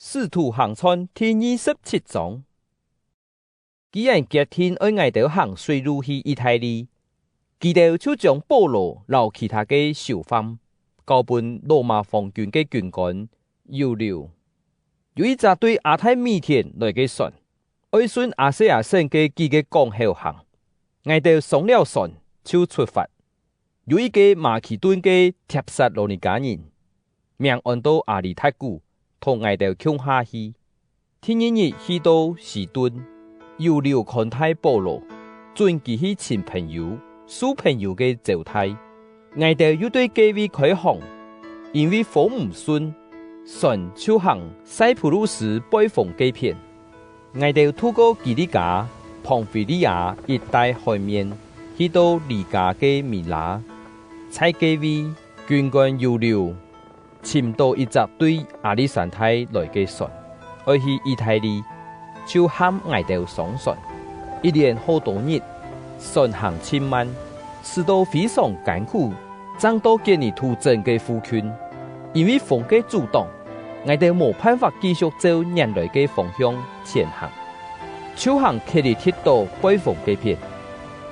使徒行傳第27章。既然決定愛我哋行水路去意大利，佢哋就將保羅留其他嘅囚犯交俾羅馬皇軍嘅軍官猶流。有一隻對亞太米田來嘅船，愛順亞細亞省嘅幾個港口行，我哋上了船就出發。有一個馬其頓嘅帖撒羅尼迦人，名按到阿里太古。同我哋共下去，第二日去到士頓，猶流看待保羅，準佢去請朋友、蘇朋友嘅招待。我哋又對幾位開行，因為風唔順，船就行塞浦路斯北風幾片。我哋透過基利家、龐菲利亞一帶海面，去到利加嘅米拉，在幾位軍官猶流。潛到一隻對亞歷山大來嘅船，愛去意大利，就喊我哋上船。一連好多日，船行千萬，使到非常艱苦，爭到建立圖鎮嘅附近。因為風嘅阻擋，我哋冇辦法繼續照原來嘅方向前行，就行克里鐵島北風嘅片，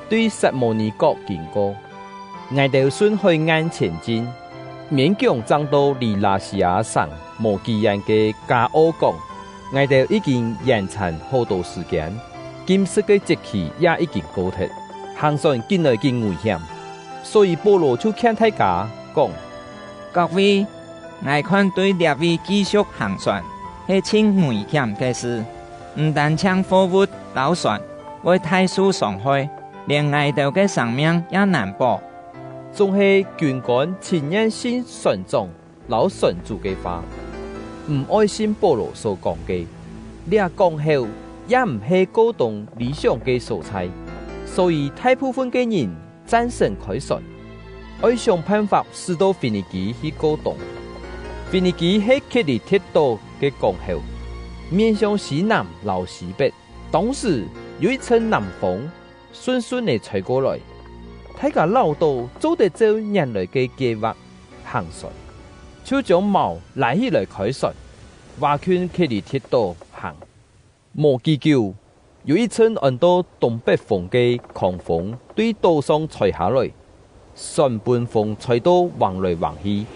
對撒摩尼角經過，我哋順海岸前進。勉強爭到離拉西亞省無幾遠嘅加奧港，我哋已經延長好多時間。金色嘅節氣也已經過脫，行船見來見危險，所以保羅就勸大家講：各位，我看對列位繼續行船係真危險嘅事，唔但搶貨物撈船會太受傷害，連我哋嘅生命也難保。仲係軍官親眼信船長老船主嘅話，唔愛信保羅所講嘅，呢講後也唔係高動理想嘅素材，所以大部分嘅人贊成開船，愛想辦法使到腓尼基去高動。腓尼基係克里鐵島嘅港口，面向西南撈西北，當時有一陣南風順順地吹過來。大家老道做得照原來嘅計劃行船，就將矛拉起來開船，劃圈克里鐵島行。冇幾久，有一陣按到東北風嘅狂風對島上吹下來，船半風吹到橫來橫去，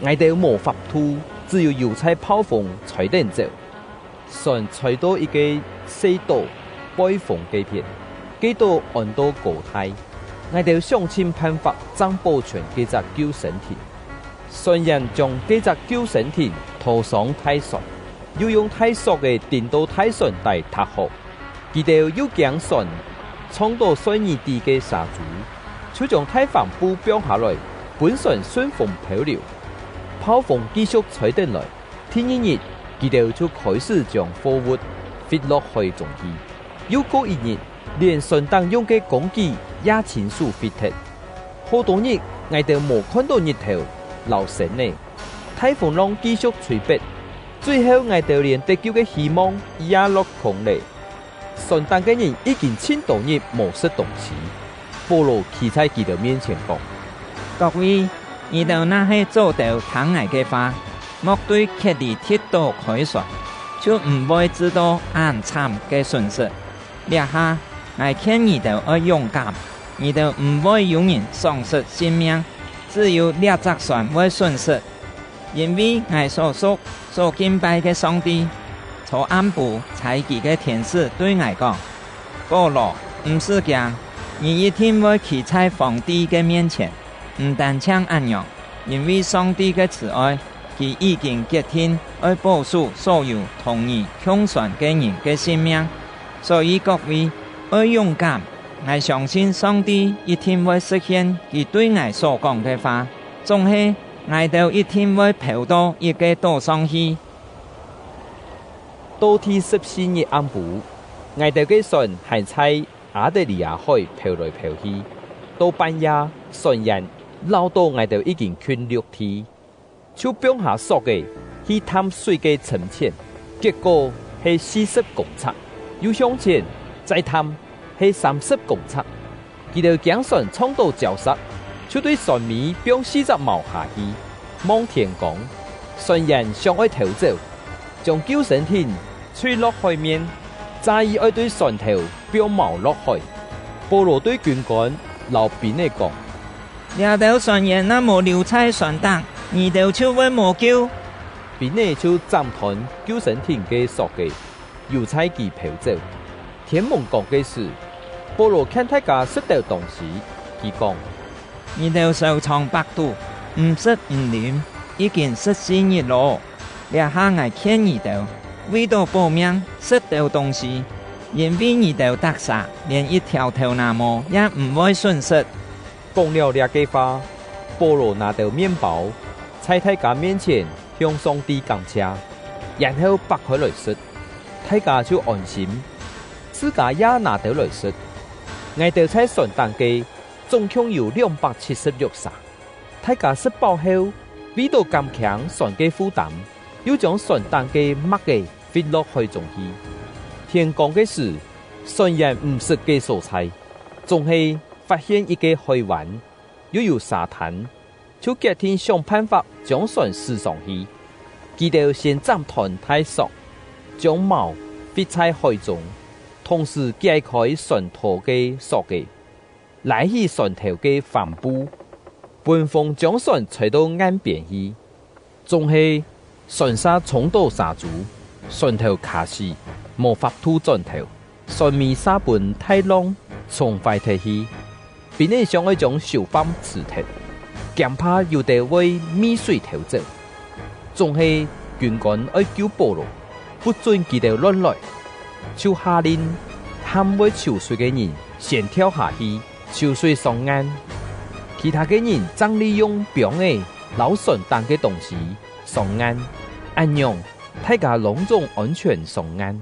我哋冇法度，只有油菜炮風吹定走，船吹到一個細島北風嘅片，幾度按到高台。我哋想盡辦法爭保存幾隻救生艇，雖然將幾隻救生艇拖上大船，要用大索嘅電到大船底塌河，佢哋又將船衝到水泥地嘅沙洲，就將大帆布標下來，本船順風漂流，炮風繼續吹定來。第二日，佢哋就開始將貨物飛落海中去。又過一日，連船當用嘅工具也全數飛脫。好多日，我哋冇看到日頭流星呢。颱風浪繼續吹北，最後我哋連得救嘅希望也落空了。船當嘅人已經千多日冇食東西。保羅企在佢哋面前講：各位，你哋那係做到聽我嘅話，莫對克里鐵島開船，就唔會知道暗慘嘅損失。呢下我勸你哋要勇敢，你哋唔會有人喪失性命，只有呢隻船會損失。因為我所屬所敬拜嘅上帝，從暗部差佢嘅天使對我講：保羅，唔使驚，你一定會企在皇帝嘅面前，唔但像咁樣，因為上帝嘅慈愛，佢已經決定要保守所有同意共船嘅人嘅性命。所以各位要勇敢，我相信上帝一定會實現佢對我所講嘅話，總係我哋一定會跑到一個島上去。到第14日暗晡，我哋嘅船係在亞得里亞海漂來漂去，到半夜船人撈到我哋已經困6天，就標下索嘅去探水嘅深淺，結果係40公尺。又向前再探係30公尺，佢哋將船衝到礁石，就對船尾標4隻矛下去，望天講，船人想要逃走，将救生艇吹落海面，再以爱对船头标锚落海。保羅對軍官留兵的講：掠到船員那無留在船檔，你哋就會無救。兵的就斬斷救生艇嘅索嘅，又踩佢跑走。天蒙講嘅時，保羅看大家識到東西，佢講：你哋受創百度，唔識唔念，已經14日咯。掠下我勸你哋，為咗保命，識到東西。因為你哋得殺，連一條頭那麼也唔會損失。講了這句話，保羅拿到麵包，在大家面前向上帝感謝，然後拔開來食，大家就安心。自家也拿到來食，我哋在船檔嘅總共有276沙，大家食飽後，為咗減輕船嘅負擔，又將船檔嘅麥嘅飛落海中去。天光嘅時，雖然唔識嘅蔬菜，總係發現一個海灣，又有沙灘，就決定想辦法將船駛上去。佢哋先斬斷太索，將錨飛在海中，同時解開船頭嘅索嘅，拉起船頭嘅帆布，半風將船吹到岸邊去。總係船沙衝到沙柱，船頭卡死。無法吐轉頭，船尾沙本太浪，從快退去，並且想要將小帆刺脱，驚怕有地會溺水逃走。總係軍官愛救保羅，不准佢哋亂來，就下令喊會抽水嘅人先跳下去，抽水上岸。其他嘅人則利用表嘅撈船檔嘅東西上岸，安樣大家隆重安全上岸。